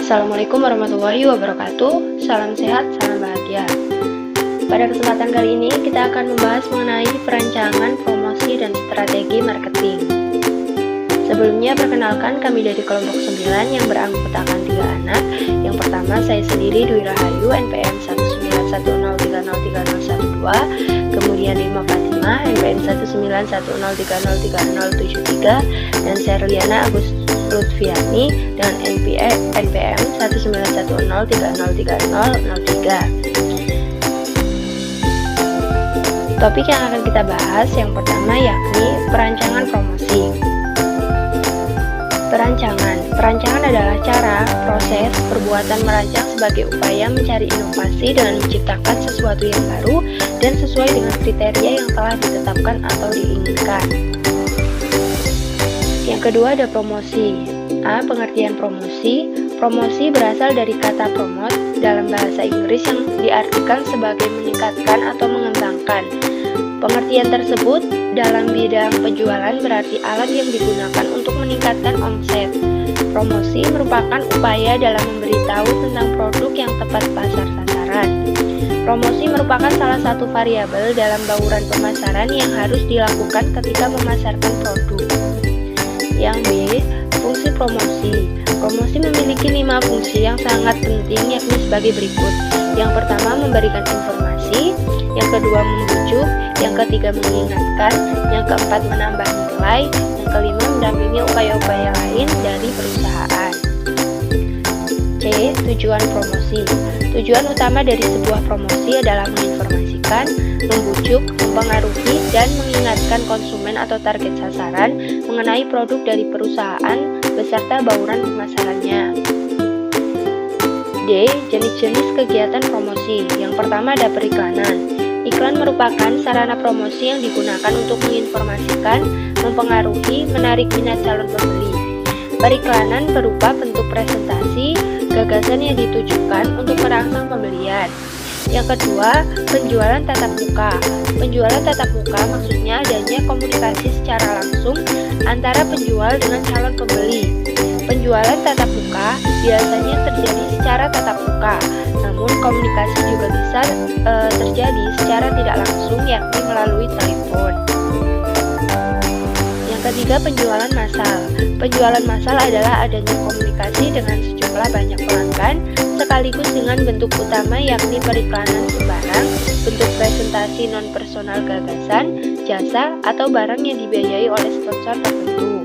Assalamualaikum warahmatullahi wabarakatuh. Salam sehat, salam bahagia. Pada kesempatan kali ini kita akan membahas mengenai perancangan, promosi, dan strategi marketing. Sebelumnya perkenalkan, kami dari kelompok 9 yang beranggotakan 3 anak. Yang pertama saya sendiri Dwi Rahayu, NPM 19103030012, kemudian Rima Fatimah, NPM 19103030073, dan Serliana Agus Lutfiani dengan NPM 19103030003. Topik yang akan kita bahas yang pertama yakni perancangan promosi. Perancangan adalah cara, proses, perbuatan merancang sebagai upaya mencari inovasi dengan menciptakan sesuatu yang baru dan sesuai dengan kriteria yang telah ditetapkan atau diinginkan. Yang kedua ada promosi. Pengertian promosi. Promosi berasal dari kata promote dalam bahasa Inggris yang diartikan sebagai meningkatkan atau mengembangkan. Pengertian tersebut dalam bidang penjualan berarti alat yang digunakan untuk meningkatkan omset. Promosi merupakan upaya dalam memberitahu tentang produk yang tepat pasar sasaran. Promosi merupakan salah satu variabel dalam bauran pemasaran yang harus dilakukan ketika memasarkan produk. Yang B, fungsi promosi. Promosi memiliki 5 fungsi yang sangat penting yakni sebagai berikut. Yang pertama memberikan informasi, yang kedua membujuk, yang ketiga mengingatkan, yang keempat menambah nilai, yang kelima mendampingi upaya-upaya lain dari perusahaan. C. Tujuan promosi. Tujuan utama dari sebuah promosi adalah menginformasikan, membujuk, mempengaruhi, dan mengingatkan konsumen atau target sasaran mengenai produk dari perusahaan beserta bauran pemasarannya. D. Jenis-jenis kegiatan promosi. Yang pertama ada periklanan. Iklan merupakan sarana promosi yang digunakan untuk menginformasikan, mempengaruhi, menarik minat calon pembeli. Periklanan berupa bentuk presentasi, gagasan yang ditujukan untuk merangsang pembelian. Yang kedua, penjualan tatap muka. Penjualan tatap muka maksudnya adanya komunikasi secara langsung antara penjual dengan calon pembeli. Penjualan tatap muka biasanya terjadi secara tatap muka, namun komunikasi juga bisa terjadi secara tidak langsung yakni melalui telepon. Yang ketiga, penjualan massal. Penjualan massal adalah adanya komunikasi dengan sejumlah banyak pelanggan sekaligus dengan bentuk utama yakni periklanan sembarang, bentuk presentasi non-personal gagasan, jasa, atau barang yang dibiayai oleh sponsor tertentu.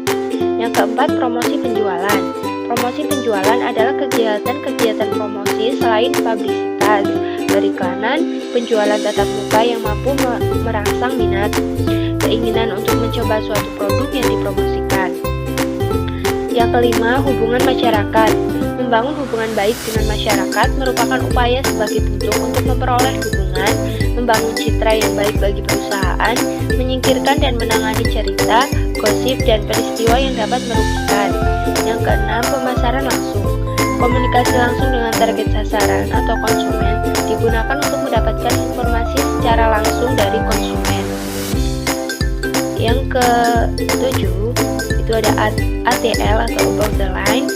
Yang keempat, promosi penjualan. Promosi penjualan adalah kegiatan-kegiatan promosi selain publisitas, periklanan, penjualan tatap muka yang mampu merangsang minat, keinginan untuk mencoba suatu produk yang dipromosikan. Yang kelima, hubungan masyarakat. Membangun hubungan baik dengan masyarakat merupakan upaya sebagai bentuk untuk memperoleh dukungan, membangun citra yang baik bagi perusahaan, menyingkirkan dan menangani cerita, gosip, dan peristiwa yang dapat merugikan. Yang keenam, pemasaran langsung. Komunikasi langsung dengan target sasaran atau konsumen digunakan untuk mendapatkan informasi secara langsung dari konsumen. Yang ketujuh, itu ada ATL atau above the line.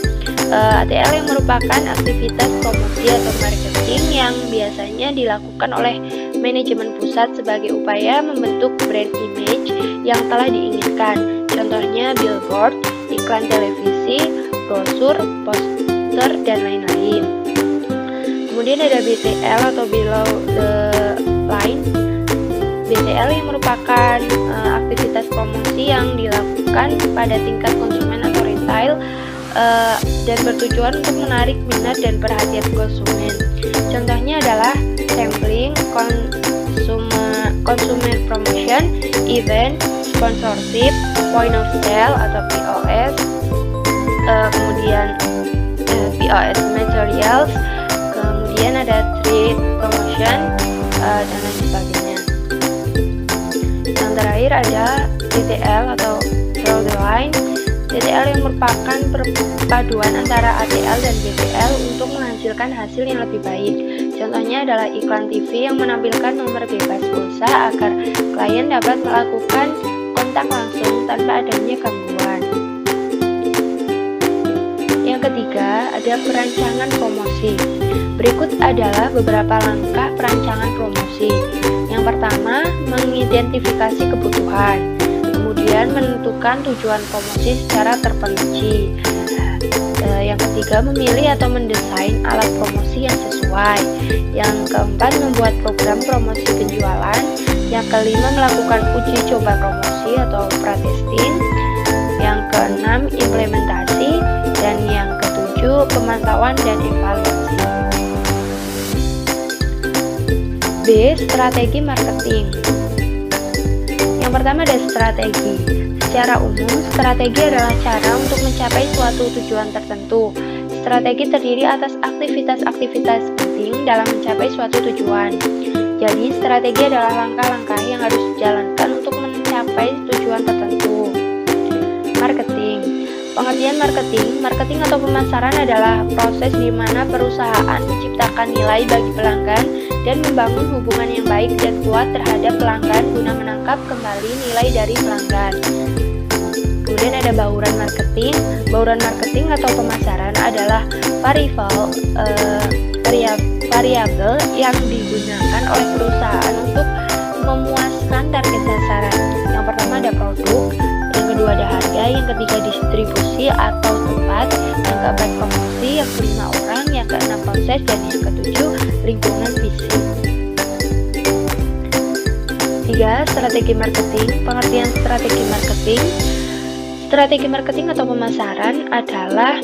ATL yang merupakan aktivitas promosi atau marketing yang biasanya dilakukan oleh manajemen pusat sebagai upaya membentuk brand image yang telah diinginkan. Contohnya billboard, iklan televisi, brosur, poster, dan lain-lain. Kemudian ada BTL atau below the line. BTL yang merupakan aktivitas promosi yang dilakukan pada tingkat konsumen atau retail dan bertujuan untuk menarik minat dan perhatian konsumen. Contohnya adalah sampling, consumer promotion, event, sponsorship, point of sale atau POS, kemudian POS materials, kemudian ada trade promotion, dan lain sebagainya. Yang terakhir ada TTL atau through the line. TTL yang merupakan perpaduan antara ATL dan BTL untuk menghasilkan hasil yang lebih baik. Contohnya adalah iklan TV yang menampilkan nomor bebas pulsa agar klien dapat melakukan kontak langsung tanpa adanya gangguan. Yang Yang ketiga, ada perancangan promosi. Berikut adalah beberapa langkah perancangan promosi. Yang pertama, mengidentifikasi kebutuhan. Kemudian menentukan tujuan promosi secara terperinci. Yang ketiga, memilih atau mendesain alat promosi yang sesuai. Yang keempat, membuat program promosi penjualan. Yang kelima, melakukan uji coba promosi atau pra-testing. Yang keenam, implementasi. Dan yang ketujuh, pemantauan dan evaluasi. B. Strategi marketing. Yang pertama ada strategi. Secara umum, strategi adalah cara untuk mencapai suatu tujuan tertentu. Strategi terdiri atas aktivitas-aktivitas penting dalam mencapai suatu tujuan. Jadi, strategi adalah langkah-langkah yang harus dijalankan untuk mencapai tujuan tertentu. Marketing. Pengertian marketing atau pemasaran adalah proses di mana perusahaan menciptakan nilai bagi pelanggan dan membangun hubungan yang baik dan kuat terhadap pelanggan guna menangkap kembali nilai dari pelanggan. Kemudian ada bauran marketing. Bauran marketing atau pemasaran adalah variabel yang digunakan oleh perusahaan untuk memuaskan target sasaran. Yang pertama ada produk, yang kedua ada harga, yang ketiga distribusi atau tempat, yang keempat promosi, yang kelima orang, yang keenam proses, dan yang ketujuh lingkungan fisik. 3. Strategi marketing. Pengertian strategi marketing. Strategi marketing atau pemasaran adalah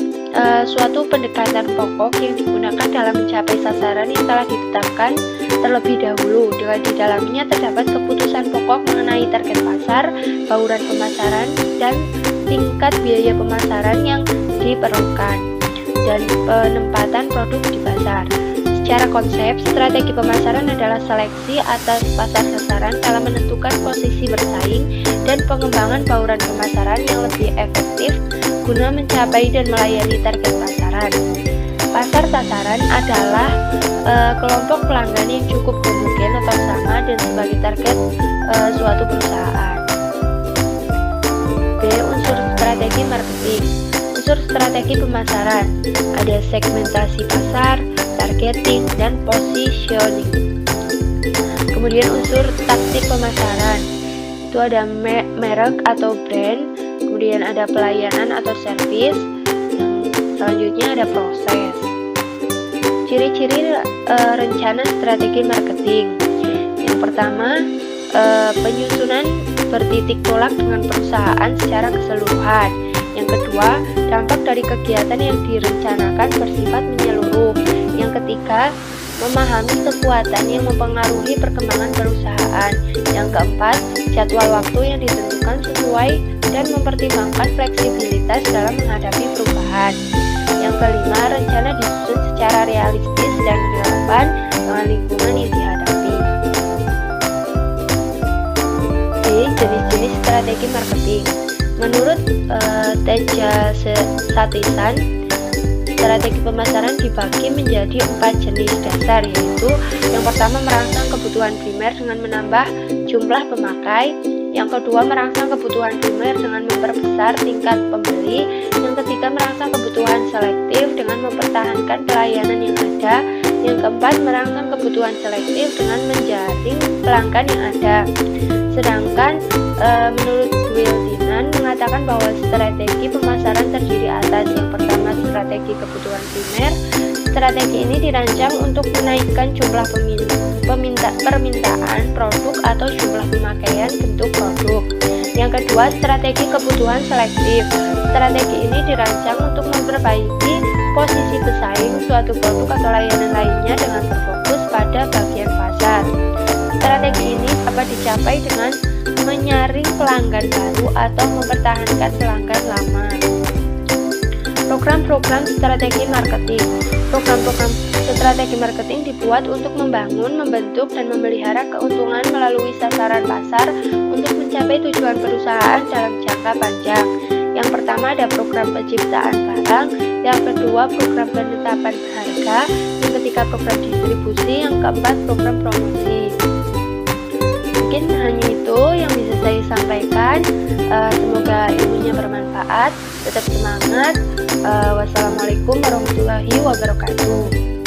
suatu pendekatan pokok yang digunakan dalam mencapai sasaran yang telah ditetapkan terlebih dahulu. Di dalamnya terdapat keputusan pokok mengenai target pasar, bauran pemasaran, dan tingkat biaya pemasaran yang diperlukan, dan penempatan produk di pasar. Secara konsep, strategi pemasaran adalah seleksi atas pasar sasaran dalam menentukan posisi bersaing dan pengembangan bauran pemasaran yang lebih efektif guna mencapai dan melayani target pasaran. Pasar sasaran adalah kelompok pelanggan yang cukup homogen atau sama dan sebagai target suatu perusahaan. B. Unsur strategi marketing. Unsur strategi pemasaran ada segmentasi pasar, targeting, dan positioning. Kemudian unsur taktik pemasaran itu ada merek atau brand, kemudian ada pelayanan atau service, yang selanjutnya ada proses. Ciri-ciri rencana strategi marketing. Yang pertama, penyusunan bertitik tolak dengan perusahaan secara keseluruhan. Yang kedua, dampak dari kegiatan yang direncanakan bersifat menyeluruh. Yang ketiga, memahami kekuatan yang mempengaruhi perkembangan perusahaan. Yang keempat, jadwal waktu yang ditentukan sesuai dan mempertimbangkan fleksibilitas dalam menghadapi perubahan. Yang kelima, rencana disusun secara realistis dan relevan dengan lingkungan yang dihadapi. D. Jenis-jenis strategi marketing. Menurut Teja Satisan, strategi pemasaran dibagi menjadi 4 jenis dasar, yaitu yang pertama merangsang kebutuhan primer dengan menambah jumlah pemakai, yang kedua merangsang kebutuhan primer dengan memperbesar tingkat pembeli, yang ketiga merangsang kebutuhan selektif dengan mempertahankan pelayanan yang ada, yang keempat merangsang kebutuhan selektif dengan menjaring pelanggan yang ada. Sedangkan menurut Wildinan mengatakan bahwa strategi pemasaran terdiri atas yang pertama strategi kebutuhan primer. Strategi ini dirancang untuk menaikkan jumlah permintaan produk atau jumlah pemakaian bentuk produk. Yang kedua, strategi kebutuhan selektif. Strategi ini dirancang untuk memperbaiki posisi pesaing suatu produk atau layanan lainnya dengan berfokus pada bagian pasar. Strategi ini dapat dicapai dengan menyaring pelanggan baru atau mempertahankan pelanggan lama. Program-program strategi marketing. Program-program strategi marketing dibuat untuk membangun, membentuk, dan memelihara keuntungan melalui sasaran pasar untuk mencapai tujuan perusahaan dalam jangka panjang. Yang pertama ada program penciptaan barang, yang kedua program penetapan harga, yang ketiga program distribusi, yang keempat program promosi. Mungkin hanya itu yang bisa saya sampaikan. Semoga ilmunya bermanfaat. Tetap semangat. Wassalamualaikum warahmatullahi wabarakatuh.